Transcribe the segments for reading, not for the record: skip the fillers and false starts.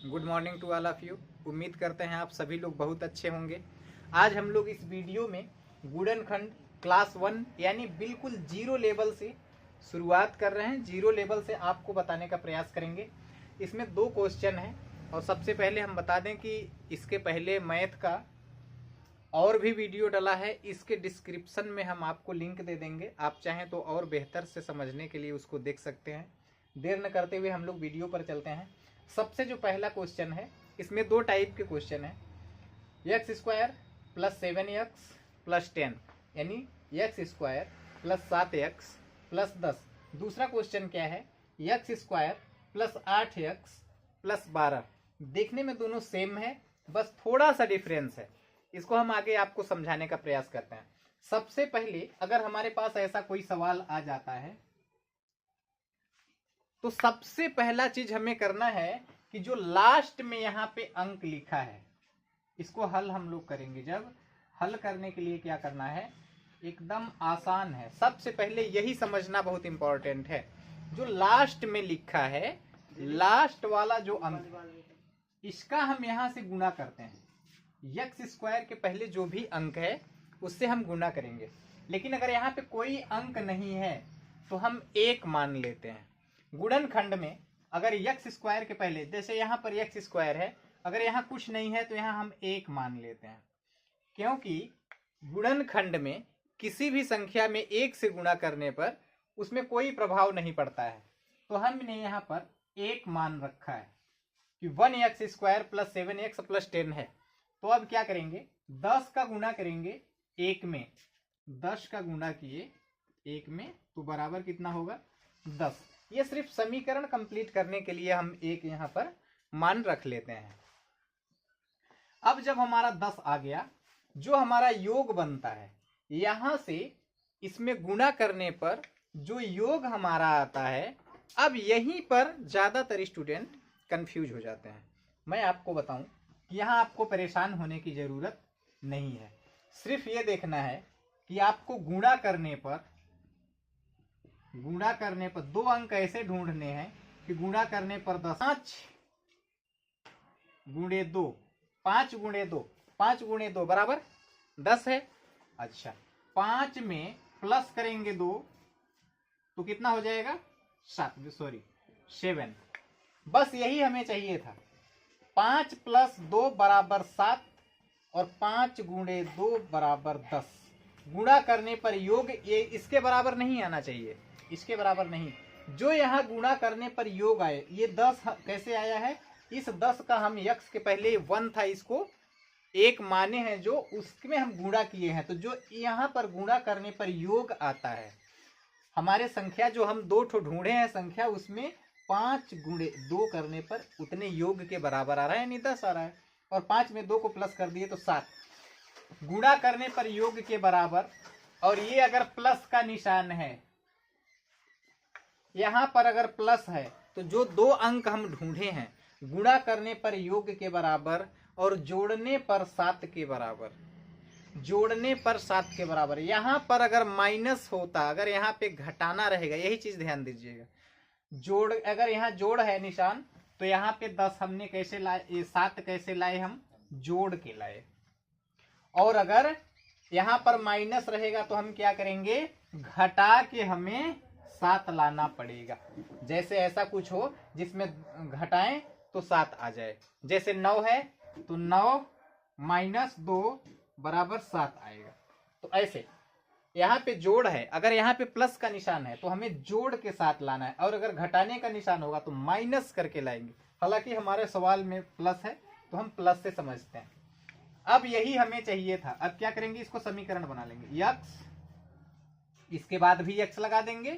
Good morning to all of you. उम्मीद करते हैं आप सभी लोग बहुत अच्छे होंगे। आज हम लोग इस वीडियो में गुणनखंड क्लास 1 यानी बिल्कुल जीरो लेवल से शुरुआत कर रहे हैं। जीरो लेवल से आपको बताने का प्रयास करेंगे। इसमें 2 क्वेश्चन हैं और सबसे पहले हम बता दें कि इसके पहले मैथ का और भी वीडियो डला है। इसके डिस्क्रिप्शन में हम आपको लिंक दे देंगे, आप चाहें तो और बेहतर से समझने के लिए उसको देख सकते हैं। देर न करते हुए हम लोग वीडियो पर चलते हैं। सबसे जो पहला क्वेश्चन है, इसमें 2 टाइप के क्वेश्चन है। X square plus 7x plus 10 यानी x square plus 7x plus 10। दूसरा क्वेश्चन क्या है, x square plus 8x plus 12। देखने में दोनों सेम है, बस थोड़ा सा डिफरेंस है। इसको हम आगे आपको समझाने का प्रयास करते हैं। सबसे पहले अगर हमारे पास ऐसा कोई सवाल आ जाता है तो सबसे पहला चीज हमें करना है कि जो लास्ट में यहाँ पे अंक लिखा है इसको हल हम लोग करेंगे। जब हल करने के लिए क्या करना है, एकदम आसान है। सबसे पहले यही समझना बहुत इंपॉर्टेंट है। जो लास्ट में लिखा है, लास्ट वाला जो अंक, इसका हम यहां से गुणा करते हैं। एक्स स्क्वायर के पहले जो भी अंक है उससे हम गुणा करेंगे। लेकिन अगर यहाँ पे कोई अंक नहीं है तो हम 1 मान लेते हैं। गुणनखंड में अगर एक्स स्क्वायर के पहले, जैसे यहाँ पर एक्स स्क्वायर है, अगर यहाँ कुछ नहीं है तो यहाँ हम 1 मान लेते हैं। क्योंकि गुणनखंड में किसी भी संख्या में 1 से गुणा करने पर उसमें कोई प्रभाव नहीं पड़ता है, तो हमने यहाँ पर 1 मान रखा है कि 1x square plus 7x plus 10 है। तो अब क्या करेंगे, 10 का गुणा करेंगे 1 में। 10 का गुणा किए 1 में तो बराबर कितना होगा, 10। ये सिर्फ समीकरण कंप्लीट करने के लिए हम 1 यहाँ पर मान रख लेते हैं। अब जब हमारा 10 आ गया, जो हमारा योग बनता है, यहां से इसमें गुणा करने पर जो योग हमारा आता है, अब यहीं पर ज्यादातर स्टूडेंट कंफ्यूज हो जाते हैं। मैं आपको बताऊं कि यहाँ आपको परेशान होने की जरूरत नहीं है। सिर्फ ये देखना है कि आपको गुणा करने पर 2 अंक ऐसे ढूंढने हैं कि गुणा करने पर 10, 5 गुणे 2, 5 गुणे 2, 5 गुणे 2 बराबर 10 है। अच्छा, 5 में प्लस करेंगे 2 तो कितना हो जाएगा, 7। बस यही हमें चाहिए था। 5 प्लस 2 बराबर 7 और 5 गुणे 2 बराबर 10। गुणा करने पर योग ये इसके बराबर नहीं आना चाहिए, इसके बराबर नहीं। जो यहाँ गुणा करने पर योग आए, ये 10 कैसे आया है, इस 10 का हम x के पहले 1 था, इसको 1 माने हैं, जो उसमें हम गुणा किए हैं। तो जो यहाँ पर गुणा करने पर योग आता है, हमारे संख्या जो हम 2 ठो ढूंढे हैं संख्या, उसमें 5 गुणे 2 करने पर उतने योग के बराबर आ रहा है, यानी 10 आ रहा है। और 5 में 2 को प्लस कर दिए तो 7। गुणा करने पर योग के बराबर। और ये अगर प्लस का निशान है, यहां पर अगर प्लस है तो जो 2 अंक हम ढूंढे हैं, गुणा करने पर योग के बराबर और जोड़ने पर 7 के बराबर, जोड़ने पर 7 के बराबर। यहां पर अगर माइनस होता, अगर यहाँ पे घटाना रहेगा, यही चीज ध्यान दीजिएगा। जोड़, अगर यहाँ जोड़ है निशान, तो यहाँ पे 10 हमने कैसे लाए, 7 कैसे लाए, हम जोड़ के लाए। और अगर यहाँ पर माइनस रहेगा तो हम क्या करेंगे, घटा के हमें 7 लाना पड़ेगा। जैसे ऐसा कुछ हो जिसमें घटाएं तो 7 आ जाए। जैसे 9 है तो 9 माइनस 2 बराबर 7 आएगा। तो ऐसे यहाँ पे जोड़ है, अगर यहाँ पे प्लस का निशान है तो हमें जोड़ के 7 लाना है, और अगर घटाने का निशान होगा तो माइनस करके लाएंगे। हालांकि हमारे सवाल में प्लस है तो हम प्लस से समझते हैं। अब यही हमें चाहिए था। अब क्या करेंगे, इसको समीकरण बना लेंगे। x, इसके बाद भी x लगा देंगे,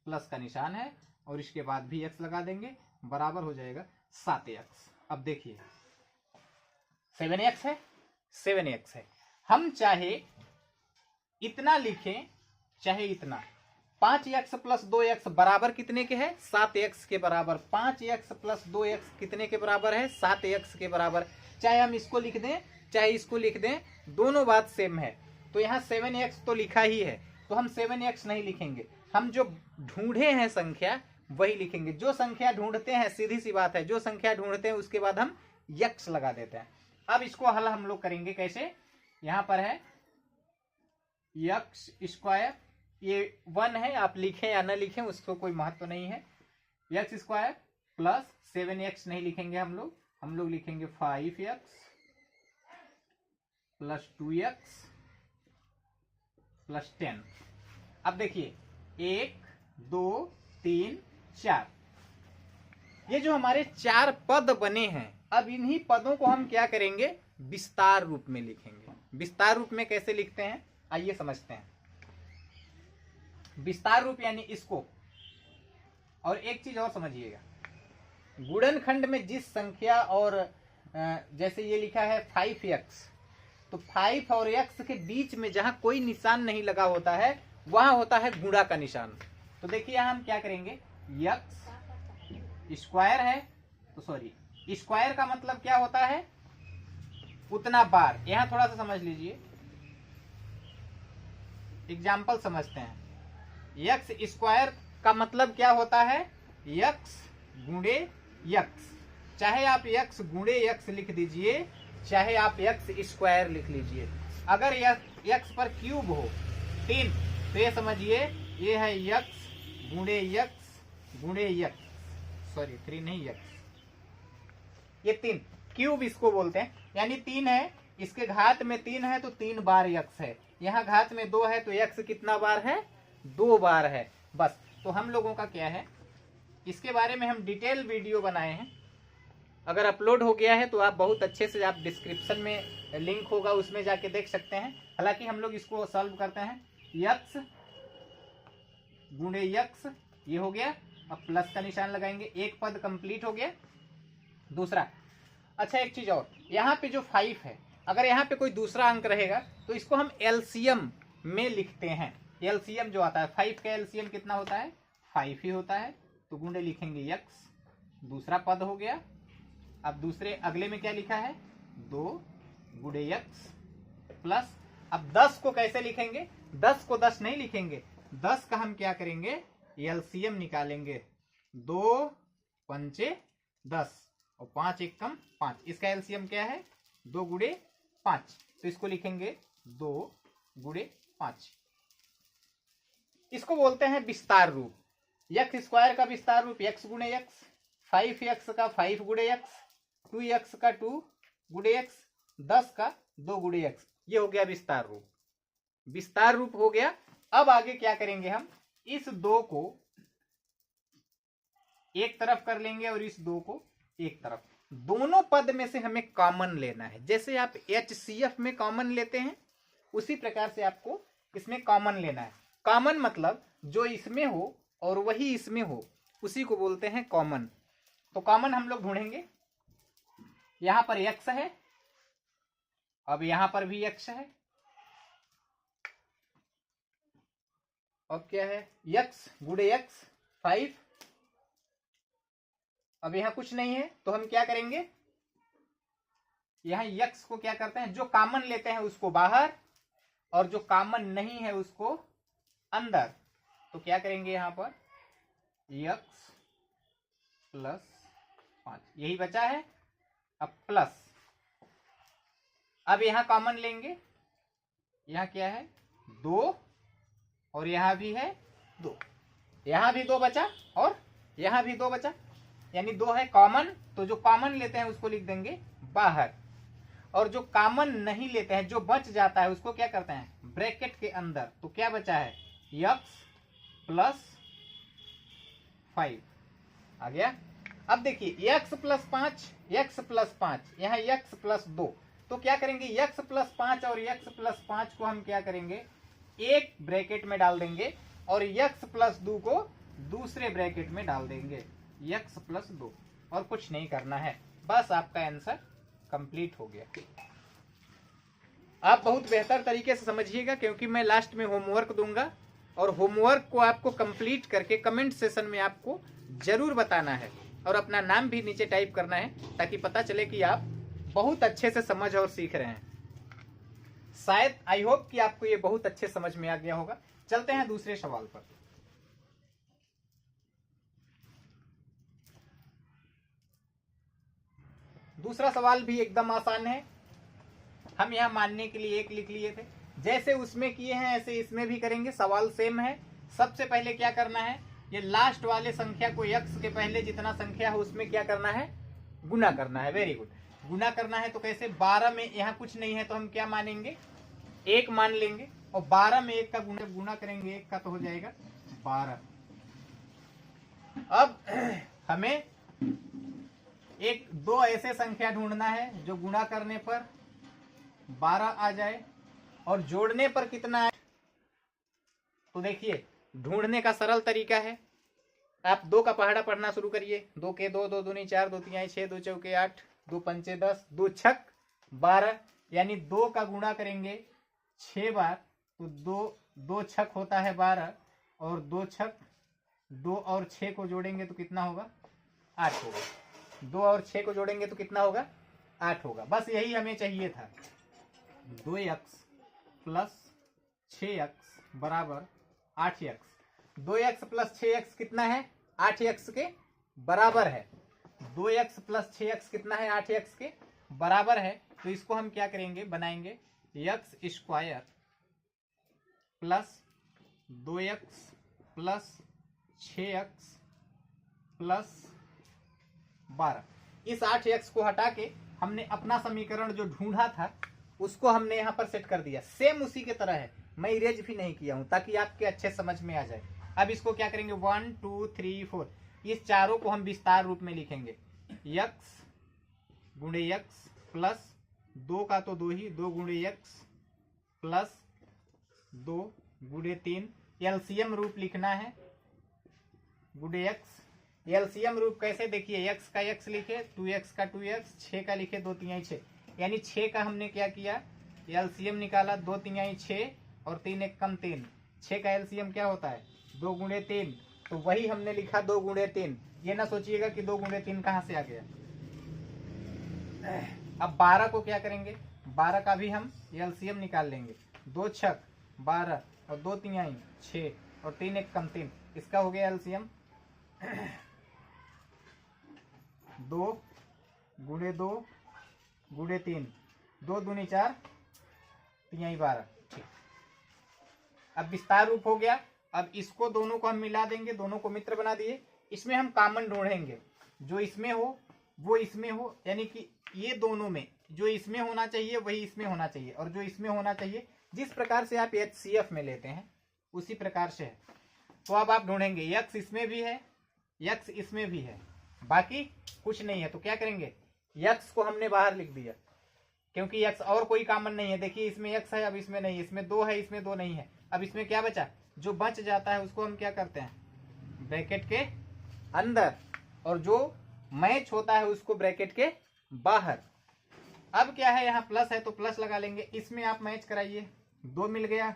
प्लस का निशान है, और इसके बाद भी x लगा देंगे, बराबर हो जाएगा 7x। अब देखिए 7x है, 7x है। हम चाहे इतना लिखें चाहे इतना। 5x प्लस 2x बराबर कितने के है, 7x के बराबर। 5x प्लस 2x कितने के बराबर है, 7x के बराबर। चाहे हम इसको लिख दें चाहे इसको लिख दें, दोनों बात सेम है। तो यहाँ 7x तो लिखा ही है, तो हम 7x नहीं लिखेंगे। हम जो ढूंढे हैं संख्या वही लिखेंगे। जो संख्या ढूंढते हैं, सीधी सी बात है, जो संख्या ढूंढते हैं उसके बाद हम यक्स लगा देते हैं। अब इसको हल हम लोग करेंगे कैसे, यहां पर है यक्स स्क्वायर, ये 1 है, आप लिखें या न लिखें उसको कोई महत्व नहीं है। यक्स स्क्वायर प्लस 7x नहीं लिखेंगे हम लोग लिखेंगे 5x प्लस 2x प्लस 10। अब देखिए 1 2 3 4, ये जो हमारे 4 पद बने हैं, अब इन्हीं पदों को हम क्या करेंगे, विस्तार रूप में लिखेंगे। विस्तार रूप में कैसे लिखते हैं, आइए समझते हैं। विस्तार रूप यानी इसको, और एक चीज और समझिएगा, गुणनखंड में जिस संख्या और जैसे ये लिखा है 5x, तो 5 और x के बीच में जहां कोई निशान नहीं लगा होता है वहां होता है गुणा का निशान। तो देखिए यहां हम क्या करेंगे, x स्क्वायर है, तो सॉरी स्क्वायर का मतलब क्या होता है, उतना बार। यहां थोड़ा सा समझ लीजिए, एग्जाम्पल समझते हैं। x स्क्वायर का मतलब क्या होता है, x गुणे x, चाहे आप x गुणे x लिख दीजिए, चाहे आप x स्क्वायर लिख लीजिए। अगर x पर क्यूब हो 3, तो ये समझिए ये है x गुणे x, सॉरी 3 नहीं x, ये 3 क्यूब इसको बोलते हैं, यानी 3 है, इसके घात में 3 है तो 3 बार x है, यहाँ घात में 2 है तो x कितना बार है, 2 बार है बस। तो हम लोगों का क्या है, इसके बारे में हम डिटेल वीडियो बनाए हैं, अगर अपलोड हो गया है तो आप बहुत अच्छे से, आप डिस्क्रिप्शन में लिंक होगा उसमें जाके देख सकते हैं। हालांकि हम लोग इसको सॉल्व करते हैं, x गुणे x, ये हो गया, अब प्लस का निशान लगाएंगे, एक पद कंप्लीट हो गया। दूसरा, अच्छा एक चीज और, यहाँ पे जो 5 है, अगर यहाँ पे कोई दूसरा अंक रहेगा तो इसको हम एलसीएम में लिखते हैं। एलसीएम जो आता है, 5 का एलसीएम कितना होता है, 5 ही होता है, तो गुणे लिखेंगे x, दूसरा पद हो गया। अब दूसरे अगले में क्या लिखा है, 2 गुणे x प्लस, अब 10 को कैसे लिखेंगे, 10 को 10 नहीं लिखेंगे, 10 का हम क्या करेंगे, एलसीएम निकालेंगे, 2 पंचे 10 और 5 एकम 5, इसका एलसीएम क्या है, 2 गुणे 5, तो इसको लिखेंगे 2 गुणे 5। इसको बोलते हैं विस्तार रूप। x स्क्वायर का विस्तार रूप x गुणे x, 5x का 5 गुणे x, 2x का 2 गुणे x, 10 का 2 गुणे x, ये हो गया विस्तार रूप। विस्तार रूप हो गया। अब आगे क्या करेंगे, हम इस 2 को एक तरफ कर लेंगे और इस 2 को एक तरफ। दोनों पद में से हमें कॉमन लेना है, जैसे आप HCF में कॉमन लेते हैं उसी प्रकार से आपको इसमें कॉमन लेना है। कॉमन मतलब जो इसमें हो और वही इसमें हो, उसी को बोलते हैं कॉमन। तो कॉमन हम लोग ढूंढेंगे, यहां पर x है, अब यहां पर भी x है, अब क्या है, x गुणे x 5, अब यहां कुछ नहीं है तो हम क्या करेंगे, यहां x को क्या करते हैं, जो कॉमन लेते हैं उसको बाहर और जो कॉमन नहीं है उसको अंदर। तो क्या करेंगे, यहां पर x प्लस 5, यही बचा है, अब प्लस, अब यहां कॉमन लेंगे, यहां क्या है 2 और यहां भी है 2, यहां भी 2 बचा और यहां भी 2 बचा, यानी 2 है कॉमन, तो जो कॉमन लेते हैं उसको लिख देंगे बाहर, और जो कॉमन नहीं लेते हैं, जो बच जाता है उसको क्या करते हैं, ब्रैकेट के अंदर। तो क्या बचा है, x प्लस 5 आ गया। अब देखिए x प्लस 5, x प्लस 5, यहाँ x प्लस 2, तो क्या करेंगे, x प्लस 5 और x प्लस 5 को हम क्या करेंगे, एक ब्रैकेट में डाल देंगे और x प्लस 2 को दूसरे ब्रैकेट में डाल देंगे, x प्लस 2, और कुछ नहीं करना है, बस आपका आंसर कंप्लीट हो गया। आप बहुत बेहतर तरीके से समझिएगा, क्योंकि मैं लास्ट में होमवर्क दूंगा और होमवर्क को आपको कंप्लीट करके कमेंट सेशन में आपको जरूर बताना है और अपना नाम भी नीचे टाइप करना है, ताकि पता चले कि आप बहुत अच्छे से समझ और सीख रहे हैं। शायद आई होप कि आपको ये बहुत अच्छे समझ में आ गया होगा। चलते हैं दूसरे सवाल पर। दूसरा सवाल भी एकदम आसान है, हम यहाँ मानने के लिए 1 लिख लिए थे, जैसे उसमें किए हैं ऐसे इसमें भी करेंगे, सवाल सेम है। सबसे पहले क्या करना है, ये लास्ट वाले संख्या को x के पहले जितना संख्या है उसमें क्या करना है, गुना करना है। वेरी गुड, गुना करना है तो कैसे, 12 में यहाँ कुछ नहीं है तो हम क्या मानेंगे, 1 मान लेंगे, और 12 में 1 का गुना करेंगे 1 का तो हो जाएगा 12। अब हमें एक दो ऐसे संख्या ढूंढना है जो गुणा करने पर 12 आ जाए और जोड़ने पर कितना है। तो देखिए ढूंढने का सरल तरीका है, आप 2 का पहाड़ा पढ़ना शुरू करिए। 2 के 2, 2 दूनी 4, 2 तिहाई 6, 2 चौके 8, 2 पंचे 10, 2 छक 12, यानी 2 का गुणा करेंगे 6 बार तो 2 छक होता है 12, और 2 छक 2 और 6 को जोड़ेंगे तो कितना होगा, 8 होगा। 2 और 6 को जोड़ेंगे तो कितना होगा, 8 होगा। बस यही हमें चाहिए था। 2x प्लस 6x बराबर 8x। 2x प्लस 6x कितना है, 8x के बराबर है। 2x प्लस 6x कितना है, 8x के बराबर है। तो इसको हम क्या करेंगे, बनाएंगे x square plus 2x plus 6x plus 12। इस 8x को हटा के हमने अपना समीकरण जो ढूंढा था उसको हमने यहाँ पर सेट कर दिया, सेम उसी के तरह है। मैं इरेज भी नहीं किया हूं ताकि आपके अच्छे समझ में आ जाए। अब इसको क्या करेंगे, 1 2 3 4, इस चारों को हम विस्तार रूप में लिखेंगे। x गुणे x प्लस 2 का तो 2 ही, 2 गुणे x प्लस 2 गुणे 3, एलसीएम रूप लिखना है गुणे x। एलसीएम रूप कैसे, देखिए x का x लिखे, 2x का 2x, 6 का लिखे 2 तिहाई 6, यानी 6 का हमने क्या किया, एलसीएम निकाला, 2 तिहाई 6 और 3 एक कम 3। 6 का एलसीएम क्या होता है, 2 गुणे 3, तो वही हमने लिखा 2 गुणे 3। ये ना सोचिएगा कि 2 गुणे 3 कहाँ से आ गया। अब 12 को क्या करेंगे, 12 का भी हम एलसीएम निकाल लेंगे, 2 छक 12 और 2 तिहाई 6 और 3 एक कम 3, इसका हो गया एलसीएम 2 गुणे 2 गुणे 3, 2 दूनी 4 तिहाई 12। ठीक, अब विस्तार रूप हो गया। अब इसको दोनों को हम मिला देंगे, दोनों को मित्र बना दिए। इसमें हम कॉमन ढूंढेंगे, जो इसमें हो वो इसमें हो, यानी कि ये दोनों में जो इसमें होना चाहिए वही इसमें होना चाहिए, और जो इसमें होना चाहिए, जिस प्रकार से आप HCF में लेते हैं उसी प्रकार से है। तो अब आप ढूंढेंगे x इसमें भी है, x इसमें भी है, बाकी कुछ नहीं है। तो क्या करेंगे, x को हमने बाहर लिख दिया क्योंकि x और कोई कॉमन नहीं है। देखिए इसमें x है, अब इसमें नहीं, इसमें 2 है, इसमें 2 नहीं है। अब इसमें क्या बचा, जो बच जाता है उसको हम क्या करते हैं, ब्रैकेट के अंदर, और जो मैच होता है उसको ब्रैकेट के बाहर। अब क्या है, यहाँ प्लस है तो प्लस लगा लेंगे, इसमें आप मैच कराइए, 2 मिल गया,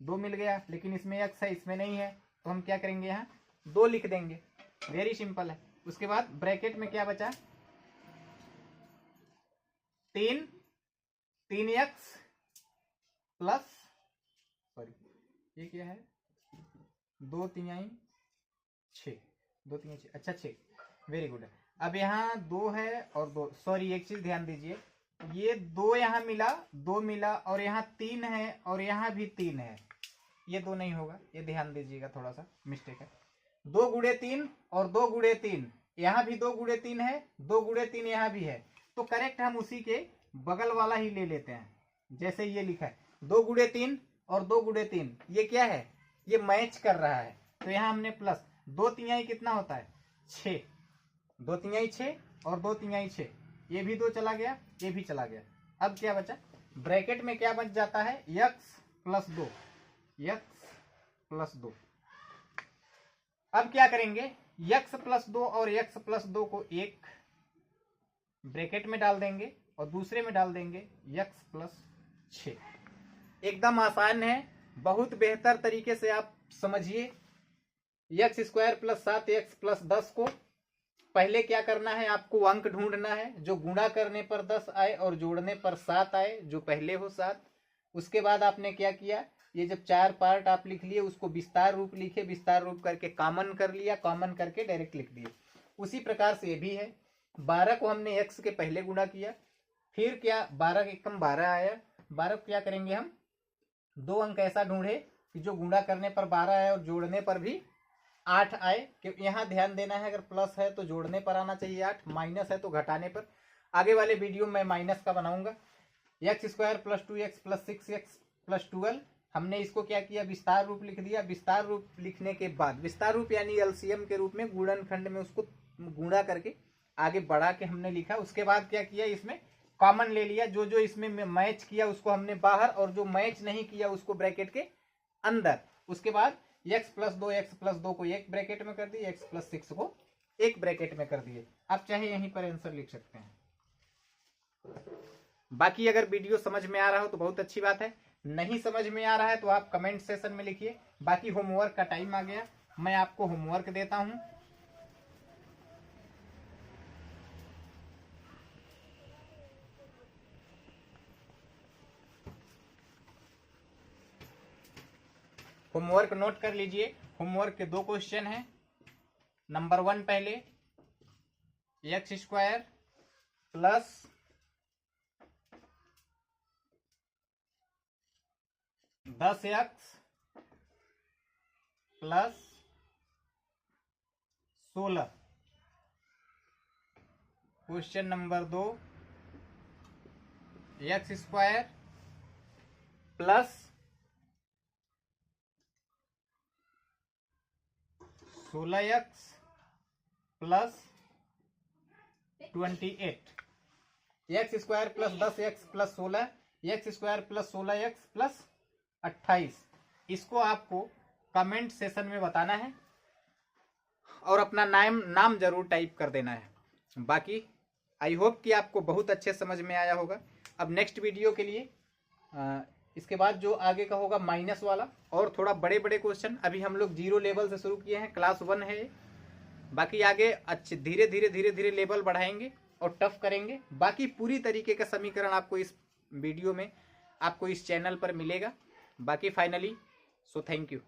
2 मिल गया, लेकिन इसमें x है इसमें नहीं है, तो हम क्या करेंगे, यहाँ 2 लिख देंगे। वेरी सिंपल है। उसके बाद ब्रैकेट में क्या बचा, 3x प्लस, सॉरी ये क्या है, 2 तिहाई 6, 2 तिहाई 6, अच्छा 6, वेरी गुड है। अब यहाँ 2 है और 2, सॉरी एक चीज ध्यान दीजिए, ये 2 यहाँ मिला, 2 मिला, और यहाँ 3 है और यहाँ भी 3 है, ये 2 नहीं होगा, ये ध्यान दीजिएगा, थोड़ा सा मिस्टेक है। 2 गुणे 3 और 2 गुणे 3, यहाँ भी 2 गुणे 3 है, 2 गुणे 3 यहाँ भी है, तो करेक्ट हम उसी के बगल वाला ही ले लेते हैं। जैसे ये लिखा है 2 गुणे 3 और 2 गुणे 3, ये क्या है, ये मैच कर रहा है, तो यहाँ हमने प्लस 2 तिहाई कितना होता है, 6, 2 तिहाई 6 और 2 तिहाई 6, ये भी 2 चला गया, ये भी चला गया। अब क्या बचा, ब्रैकेट में क्या बच जाता है, x प्लस 2, x प्लस 2। अब क्या करेंगे, x प्लस 2 और x प्लस 2 को एक ब्रैकेट में डाल देंगे और दूसरे में डाल देंगे x प्लस 6। एकदम आसान है, बहुत बेहतर तरीके से आप समझिए। x square plus 7x plus 10 को पहले क्या करना है, आपको अंक ढूंढना है जो गुणा करने पर 10 आए और जोड़ने पर 7 आए, जो पहले हो 7। उसके बाद आपने क्या किया, ये जब 4 पार्ट आप लिख लिए उसको विस्तार रूप लिखे, विस्तार रूप करके कॉमन कर लिया, कॉमन करके डायरेक्ट लिख दिए। उसी प्रकार से ये भी है, 12 को हमने x के पहले गुणा किया, फिर क्या 12 के एकम 12 आया। 12 को क्या करेंगे हम, 2 अंक ऐसा ढूंढे कि जो गुणा करने पर 12 आए और जोड़ने पर भी 8 आए। कि यहाँ ध्यान देना है, अगर प्लस है तो जोड़ने पर आना चाहिए 8, माइनस है तो घटाने पर। आगे वाले वीडियो में माइनस का बनाऊंगा। X square plus 2x plus 6x plus 12, हमने इसको क्या किया, विस्तार रूप लिख दिया। विस्तार रूप लिखने के बाद, विस्तार रूप यानी एलसीएम के रूप में गुणनखंड में उसको गुणा करके आगे बढ़ा के हमने लिखा। उसके बाद क्या किया, इसमें कॉमन ले लिया। जो जो इसमें मैच किया उसको हमने बाहर, और जो मैच नहीं किया उसको ब्रैकेट के अंदर। उसके बाद x प्लस 2 को एक ब्रैकेट में कर दिए, x प्लस 6 को एक ब्रैकेट में कर दिए। आप चाहे यहीं पर आंसर लिख सकते हैं। बाकी अगर वीडियो समझ में आ रहा हो तो बहुत अच्छी बात है, नहीं समझ में आ रहा है तो आप कमेंट सेशन में लिखिए। बाकी होमवर्क का टाइम आ गया, मैं आपको होमवर्क देता हूं। होमवर्क नोट कर लीजिए। होमवर्क के 2 क्वेश्चन हैं। नंबर 1 पहले, x square plus 10x plus 16। Question number 2, x square plus 16x plus 28। X square plus 10x plus 16, x square plus 16x plus 28। इसको आपको कमेंट सेशन में बताना है और अपना नाम जरूर टाइप कर देना है। बाकी आई होप कि आपको बहुत अच्छे समझ में आया होगा। अब नेक्स्ट वीडियो के लिए इसके बाद जो आगे का होगा माइनस वाला और थोड़ा बड़े बड़े क्वेश्चन। अभी हम लोग 0 लेवल से शुरू किए हैं, क्लास 1 है। बाकी आगे अच्छे धीरे धीरे लेवल बढ़ाएंगे और टफ करेंगे। बाकी पूरी तरीके का समीकरण आपको इस वीडियो में, आपको इस चैनल पर मिलेगा। बाकी फाइनली, सो थैंक यू।